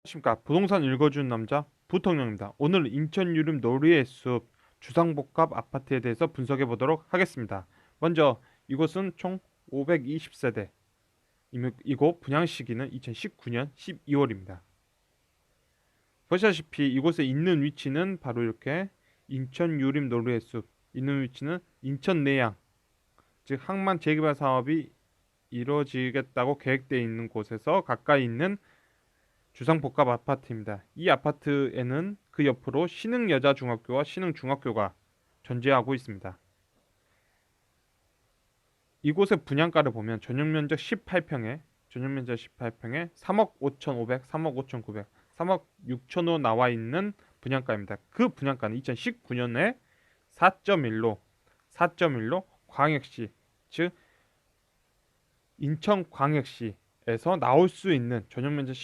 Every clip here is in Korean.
안녕하십니까. 부동산 읽어주는 남자 부통령입니다. 오늘 인천 유림 놀이의 숲 주상복합 아파트에 대해서 분석해 보도록 하겠습니다. 먼저 이곳은 총 520세대, 이곳 분양 시기는 2019년 12월입니다. 보시다시피 이곳에 있는 위치는 바로 이렇게 인천 유림 놀이의 숲 있는 위치는 인천 내양, 즉 항만 재개발 사업이 이루어지겠다고 계획되어 있는 곳에서 가까이 있는 주상복합 아파트입니다. 이 아파트에는 그 옆으로 신흥여자중학교와 신흥중학교가 존재하고 있습니다. 이곳의 분양가를 보면 전용면적 18평에 3억 5,500, 3억 5,900, 3억 6천호 나와 있는 분양가입니다. 그 분양가는 2019년에 4.1로 광역시, 즉 인천광역시에서 나올 수 있는 전용면적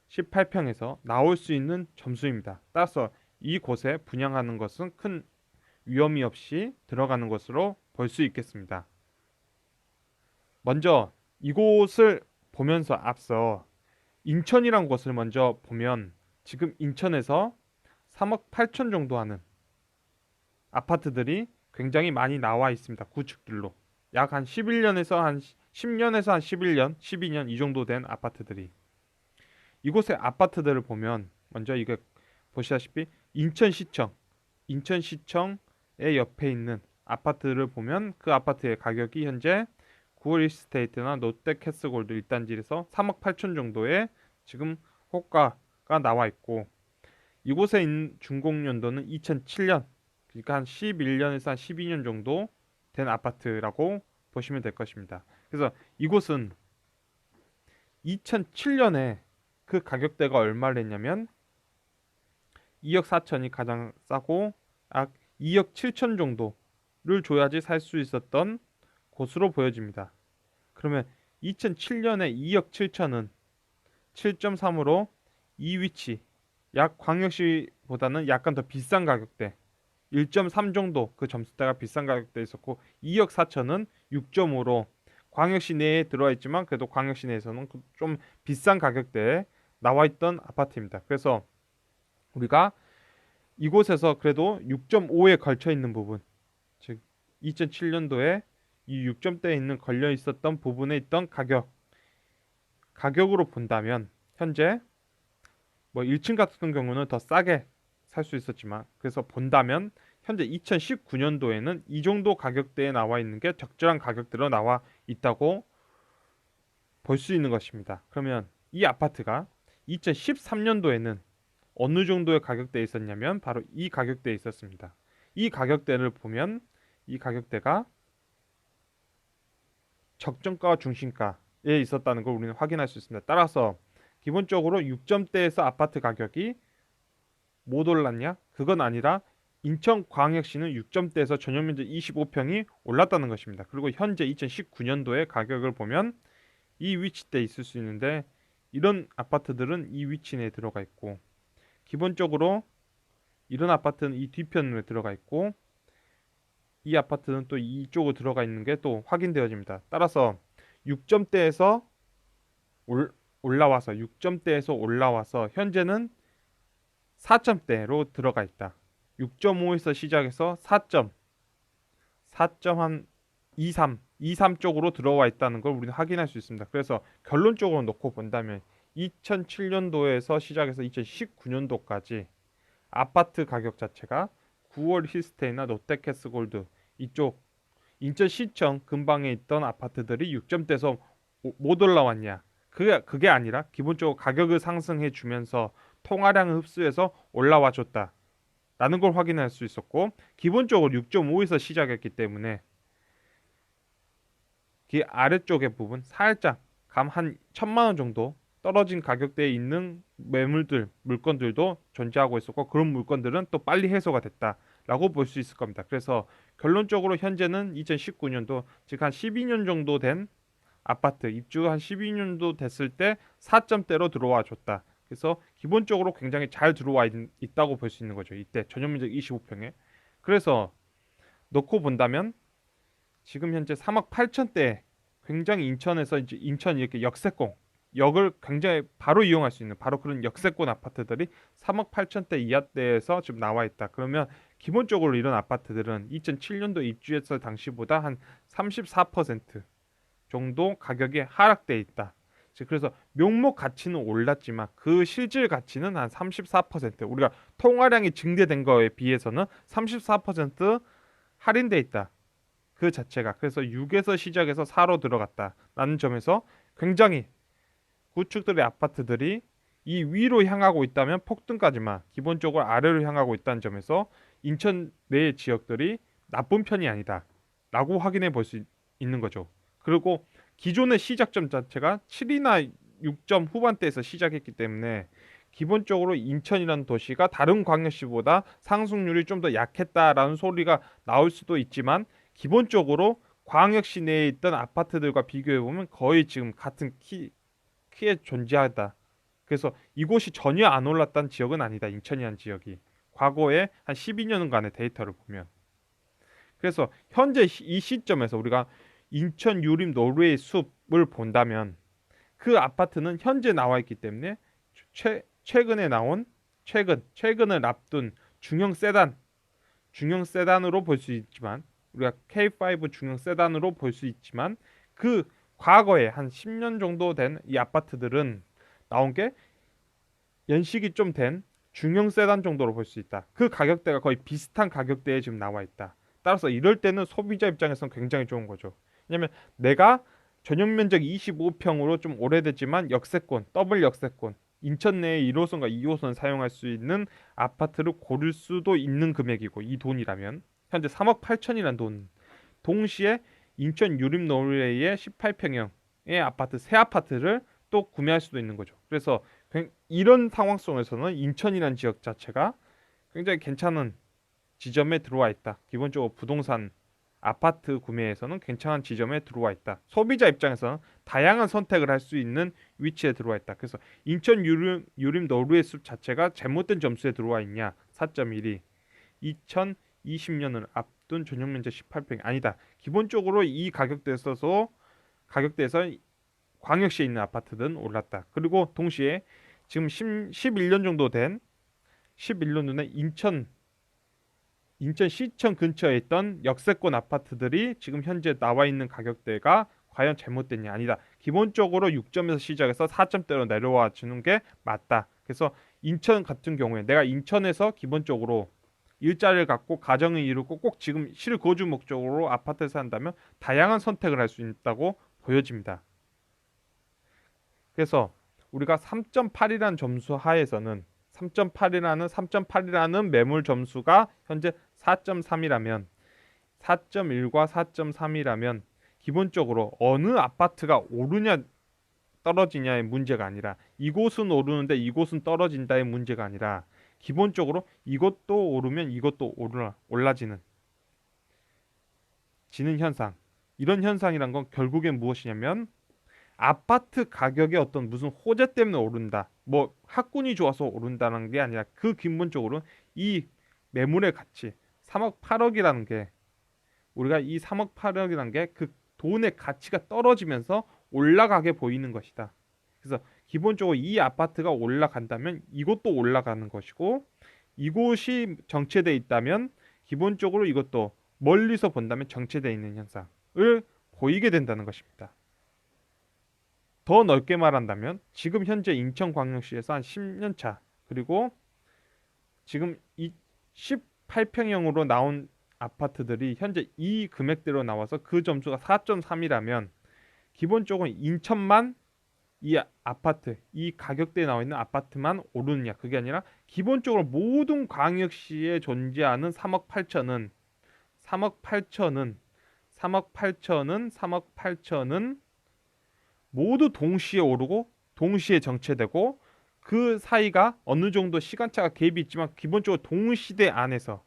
18평에서 나올 수 있는 점수입니다. 따라서 이곳에 분양하는 것은 큰 위험이 없이 들어가는 것으로 볼 수 있겠습니다. 먼저 이곳을 보면서 앞서 인천이란 곳을 먼저 보면 지금 인천에서 3억 8천 정도 하는 아파트들이 굉장히 많이 나와 있습니다. 구축들로. 약 한 11년에서 한 10년에서 한 11년, 12년 이 정도 된 아파트들이. 이곳의 아파트들을 보면 먼저 이거 보시다시피 인천시청의 옆에 있는 아파트를 보면 그 아파트의 가격이 현재 9월 이스테이트나 롯데캐슬골드 1단지에서 3억 8천 정도의 지금 호가가 나와 있고, 이곳에 있는 준공연도는 2007년, 그러니까 한 11년에서 한 12년 정도 된 아파트라고 보시면 될 것입니다. 그래서 이곳은 2007년에 그 가격대가 얼마를 했냐면 2억 4천이 가장 싸고 약 2억 7천 정도를 줘야지 살 수 있었던 곳으로 보여집니다. 그러면 2007년에 2억 7천은 7.3으로 이 위치, 약 광역시보다는 약간 더 비싼 가격대, 1.3 정도 그 점수대가 비싼 가격대에 있었고, 2억 4천은 6.5로 광역시 내에 들어와 있지만 그래도 광역시 내에서는 좀 비싼 가격대에 나와 있던 아파트입니다. 그래서 우리가 이곳에서 그래도 6.5에 걸쳐 있는 부분, 즉 2007년도에 이 6점대에 있는 걸려 있었던 부분에 있던 가격으로 본다면 현재 뭐 1층 같은 경우는 더 싸게 살 수 있었지만, 그래서 본다면 현재 2019년도에는 이 정도 가격대에 나와 있는 게 적절한 가격대로 나와 있다고 볼 수 있는 것입니다. 그러면 이 아파트가 2013년도에는 어느 정도의 가격대에 있었냐면 바로 이 가격대에 있었습니다. 이 가격대를 보면 이 가격대가 적정가와 중심가에 있었다는 걸 우리는 확인할 수 있습니다. 따라서 기본적으로 6점대에서 아파트 가격이 못 올랐냐? 그건 아니라 인천광역시는 6점대에서 전용면적 25평이 올랐다는 것입니다. 그리고 현재 2019년도의 가격을 보면 이 위치대에 있을 수 있는데, 이런 아파트들은 이 위치 내에 들어가 있고, 기본적으로 이런 아파트는 이 뒤편에 들어가 있고, 이 아파트는 또 이쪽으로 들어가 있는 게 또 확인되어집니다. 따라서 6점대에서 올라와서 6점대에서 올라와서 현재는 4점대로 들어가 있다. 6.5에서 시작해서 4점, 4점 한 23 쪽으로 들어와 있다는 걸 우리는 확인할 수 있습니다. 그래서 결론적으로 놓고 본다면 2007년도에서 시작해서 2019년도까지 아파트 가격 자체가 9월 힐스테이나 롯데캐슬골드 이쪽 인천시청 근방에 있던 아파트들이 6점대에서 못 올라왔냐? 그게 아니라 기본적으로 가격을 상승해 주면서 통화량을 흡수해서 올라와 줬다 라는 걸 확인할 수 있었고, 기본적으로 6.5에서 시작했기 때문에 그 아래쪽의 부분 살짝 감 한 1,000만 원 정도 떨어진 가격대에 있는 물건들도 존재하고 있었고, 그런 물건들은 또 빨리 해소가 됐다라고 볼 수 있을 겁니다. 그래서 결론적으로 현재는 2019년도, 즉 한 12년 정도 된 아파트 입주 한 12년도 됐을 때 4점대로 들어와 줬다. 그래서 기본적으로 굉장히 잘 들어와 있다고 볼 수 있는 거죠. 이때 전용면적 25평에. 그래서 놓고 본다면 지금 현재 3억 8천대, 굉장히 인천에서 이제 인천 이렇게 역세권 역을 굉장히 바로 이용할 수 있는 바로 그런 역세권 아파트들이 3억 8천대 이하대에서 지금 나와 있다. 그러면 기본적으로 이런 아파트들은 2007년도 입주했을 당시보다 한 34% 정도 가격이 하락돼 있다. 그래서 명목 가치는 올랐지만 그 실질 가치는 한 34% 우리가 통화량이 증대된 거에 비해서는 34% 할인돼 있다. 그 자체가 그래서 6에서 시작해서 4로 들어갔다라는 점에서 굉장히 구축들의 아파트들이 이 위로 향하고 있다면 폭등까지만 기본적으로 아래로 향하고 있다는 점에서 인천 내 지역들이 나쁜 편이 아니다라고 확인해 볼 수 있는 거죠. 그리고 기존의 시작점 자체가 7이나 6점 후반대에서 시작했기 때문에 기본적으로 인천이라는 도시가 다른 광역시보다 상승률이 좀 더 약했다라는 소리가 나올 수도 있지만 기본적으로 광역시 내에 있던 아파트들과 비교해 보면 거의 지금 같은 키에 존재하다. 그래서 이곳이 전혀 안 올랐다는 지역은 아니다. 인천이라는 지역이 과거에 한 12년간의 데이터를 보면 그래서 현재 이 시점에서 우리가 인천 유림 노르웨이 숲을 본다면 그 아파트는 현재 나와 있기 때문에 최근에 나온 최근을 앞둔 중형 세단으로 볼 수 있지만 우리가 K5 중형 세단으로 볼 수 있지만 그 과거에 한 10년 정도 된 이 아파트들은 나온 게 연식이 좀 된 중형 세단 정도로 볼 수 있다. 그 가격대가 거의 비슷한 가격대에 지금 나와 있다. 따라서 이럴 때는 소비자 입장에서는 굉장히 좋은 거죠. 왜냐면 내가 전용 면적 25평으로 좀 오래됐지만 역세권, 더블 역세권, 인천 내에 1호선과 2호선 사용할 수 있는 아파트를 고를 수도 있는 금액이고 이 돈이라면 현재 3억 8천이라는 돈 동시에 인천 유림 노르웨이의 18평형의 아파트 새 아파트를 또 구매할 수도 있는 거죠. 그래서 이런 상황 속에서는 인천이라는 지역 자체가 굉장히 괜찮은 지점에 들어와 있다. 기본적으로 부동산 아파트 구매에서는 괜찮은 지점에 들어와 있다. 소비자 입장에서는 다양한 선택을 할 수 있는 위치에 들어와 있다. 그래서 인천 유림 노르웨이 숲 자체가 잘못된 점수에 들어와 있냐? 4.1이 2020년을 앞둔 전용 면적 18평이 아니다. 기본적으로 이 가격대에서 광역시에 있는 아파트는 올랐다. 그리고 동시에 지금 11년 정도 된 11년 전에 인천 시청 근처에 있던 역세권 아파트들이 지금 현재 나와 있는 가격대가 과연 잘못됐냐? 아니다. 기본적으로 6점에서 시작해서 4점대로 내려와 주는 게 맞다. 그래서 인천 같은 경우에 내가 인천에서 기본적으로 일자리를 갖고 가정을 이루고 꼭 지금 실거주 목적으로 아파트에 산다면 다양한 선택을 할 수 있다고 보여집니다. 그래서 우리가 3.8이라는 점수 하에서는 3.8이라는 매물 점수가 현재 4.3이라면 4.1과 4.3이라면 기본적으로 어느 아파트가 오르냐 떨어지냐의 문제가 아니라 이곳은 오르는데 이곳은 떨어진다의 문제가 아니라 기본적으로 이것도 오르면 이것도 올라지는 현상. 이런 현상이란 건 결국엔 무엇이냐면 아파트 가격의 어떤 무슨 호재 때문에 오른다. 뭐 학군이 좋아서 오른다는 게 아니라 그 근본적으로 이 매물의 가치 3억 8억이라는 게 우리가 이 3억 8억이라는 게 그 돈의 가치가 떨어지면서 올라가게 보이는 것이다. 그래서 기본적으로 이 아파트가 올라간다면 이것도 올라가는 것이고 이곳이 정체돼 있다면 기본적으로 이것도 멀리서 본다면 정체돼 있는 현상을 보이게 된다는 것입니다. 더 넓게 말한다면 지금 현재 인천광역시에서 한 10년 차 그리고 지금 이 18평형으로 나온 아파트들이 현재 이 금액대로 나와서 그 점수가 4.3이라면 기본적으로 인천만 이 아파트 이 가격대에 나와 있는 아파트만 오르느냐 그게 아니라 기본적으로 모든 광역시에 존재하는 3억 8천은 3억 8천은 모두 동시에 오르고 동시에 정체되고 그 사이가 어느 정도 시간차가 갭이 있지만 기본적으로 동시대 안에서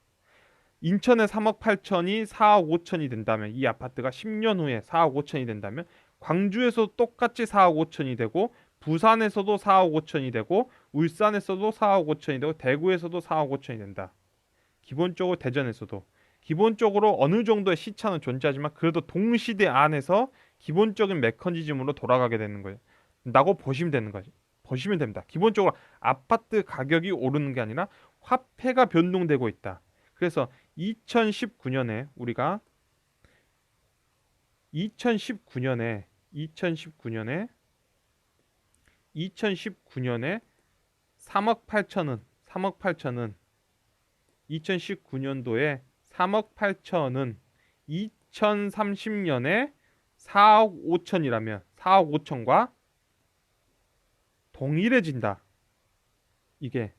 인천의 3억 8천이 4억 5천이 된다면 이 아파트가 10년 후에 4억 5천이 된다면 광주에서도 똑같이 4억 5천이 되고 부산에서도 4억 5천이 되고 울산에서도 4억 5천이 되고 대구에서도 4억 5천이 된다. 기본적으로 대전에서도 기본적으로 어느 정도의 시차는 존재하지만 그래도 동시대 안에서 기본적인 메커니즘으로 돌아가게 되는 거예요. 된다고 보시면 되는 거지. 보시면 됩니다. 기본적으로 아파트 가격이 오르는 게 아니라 화폐가 변동되고 있다. 그래서 2019년에 우리가 2019년에 2019년에 2019년에 3억 8천은 2019년도에 3억 8천은 2030년에 4억 5천이라면 4억 5천과 동일해진다. 이게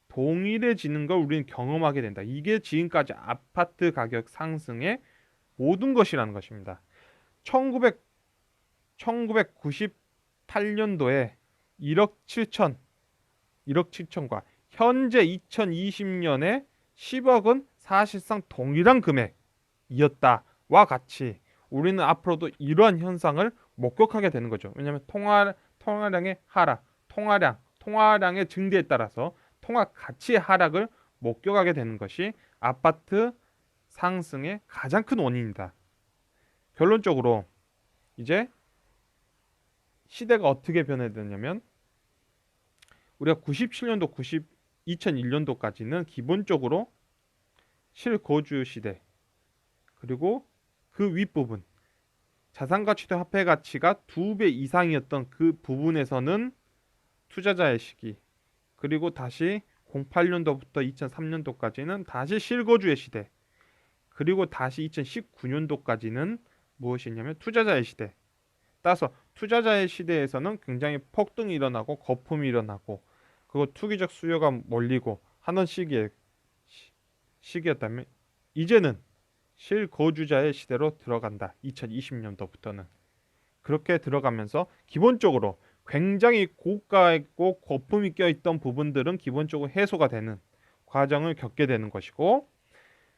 동일해지는 걸 우리는 경험하게 된다. 이게 지금까지 아파트 가격 상승의 모든 것이라는 것입니다. 1998년도에 1억 7천, 1억 7천과 현재 2020년에 10억은 사실상 동일한 금액이었다와 같이 우리는 앞으로도 이러한 현상을 목격하게 되는 거죠. 왜냐하면 통화량의 하락, 통화량의 증대에 따라서 통화 가치의 하락을 목격하게 되는 것이 아파트 상승의 가장 큰 원인이다. 결론적으로 이제 시대가 어떻게 변해졌냐면 우리가 97년도, 2001년도까지는 기본적으로 실거주 시대 그리고 그 윗부분 자산가치대 화폐 가치가 2배 이상이었던 그 부분에서는 투자자의 시기 그리고 다시 08년도부터 2003년도까지는 다시 실거주의 시대 그리고 다시 2019년도까지는 무엇이냐면 투자자의 시대. 따라서 투자자의 시대에서는 굉장히 폭등이 일어나고 거품이 일어나고 그리고 투기적 수요가 몰리고 하는 시기였다면 이제는 실거주자의 시대로 들어간다. 2020년도부터는 그렇게 들어가면서 기본적으로 굉장히 고가있고 거품이 껴있던 부분들은 기본적으로 해소가 되는 과정을 겪게 되는 것이고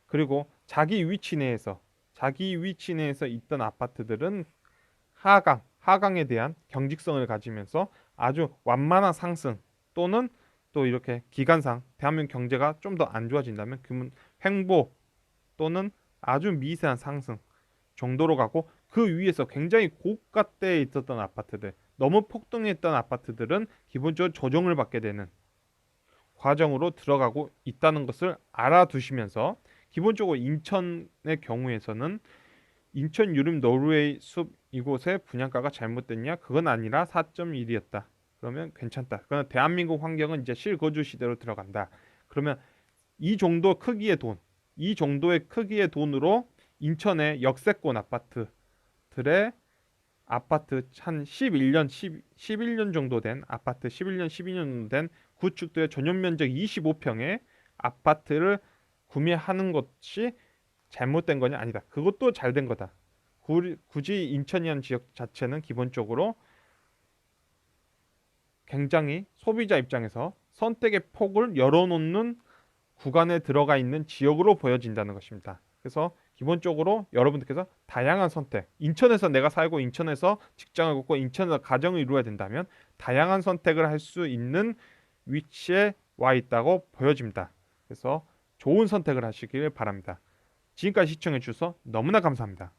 그리고 자기 위치 내에서 있던 아파트들은 하강에 대한 경직성을 가지면서 아주 완만한 상승 또는 또 이렇게 기간상 대한민국 경제가 좀 더 안 좋아진다면 그러면 횡보 또는 아주 미세한 상승 정도로 가고 그 위에서 굉장히 고가대에 있었던 아파트들 너무 폭등했던 아파트들은 기본적으로 조정을 받게 되는 과정으로 들어가고 있다는 것을 알아두시면서 기본적으로 인천의 경우에서는 인천 유림 노르웨이 숲 이곳의 분양가가 잘못됐냐? 그건 아니라 4.1이었다. 그러면 괜찮다. 그러나 대한민국 환경은 이제 실거주 시대로 들어간다. 그러면 이 정도의 크기의 돈으로 인천의 역세권 아파트들의 아파트 한 11년 정도 된 아파트 11년 12년 정도 된 구축도의 전용 면적 25평의 아파트를 구매하는 것이 잘못된 거냐? 아니다. 그것도 잘 된 거다. 굳이 인천이라는 지역 자체는 기본적으로 굉장히 소비자 입장에서 선택의 폭을 열어놓는 구간에 들어가 있는 지역으로 보여진다는 것입니다. 그래서 기본적으로 여러분들께서 다양한 선택, 인천에서 내가 살고 인천에서 직장을 갖고 인천에서 가정을 이루어야 된다면 다양한 선택을 할 수 있는 위치에 와 있다고 보여집니다. 그래서 좋은 선택을 하시길 바랍니다. 지금까지 시청해 주셔서 너무나 감사합니다.